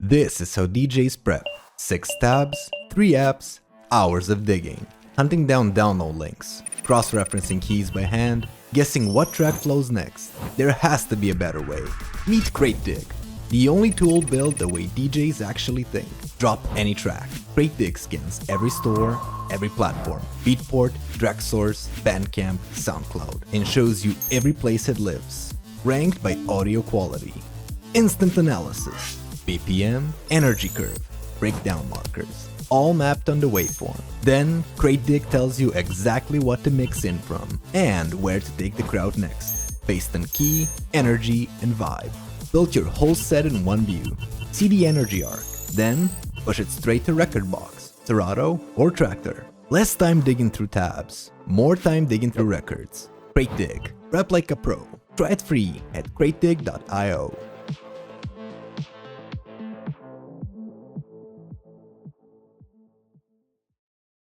This is how DJs prep. 6 tabs, 3 apps, hours of digging, hunting down download links, cross-referencing keys by hand, guessing what track flows next. There has to be a better way. Meet CrateDig, the only tool built the way DJs actually think. Drop any track. CrateDig scans every store, every platform, Beatport, DragSource, Bandcamp, SoundCloud, and shows you every place it lives, ranked by audio quality. Instant analysis, BPM, energy curve, breakdown markers, all mapped on the waveform. Then, CrateDig tells you exactly what to mix in from and where to take the crowd next, based on key, energy, and vibe. Build your whole set in one view. See the energy arc, then push it straight to record box, Serato, or Tractor. Less time digging through tabs, more time digging through records. CrateDig, rep like a pro. Try it free at cratedig.io.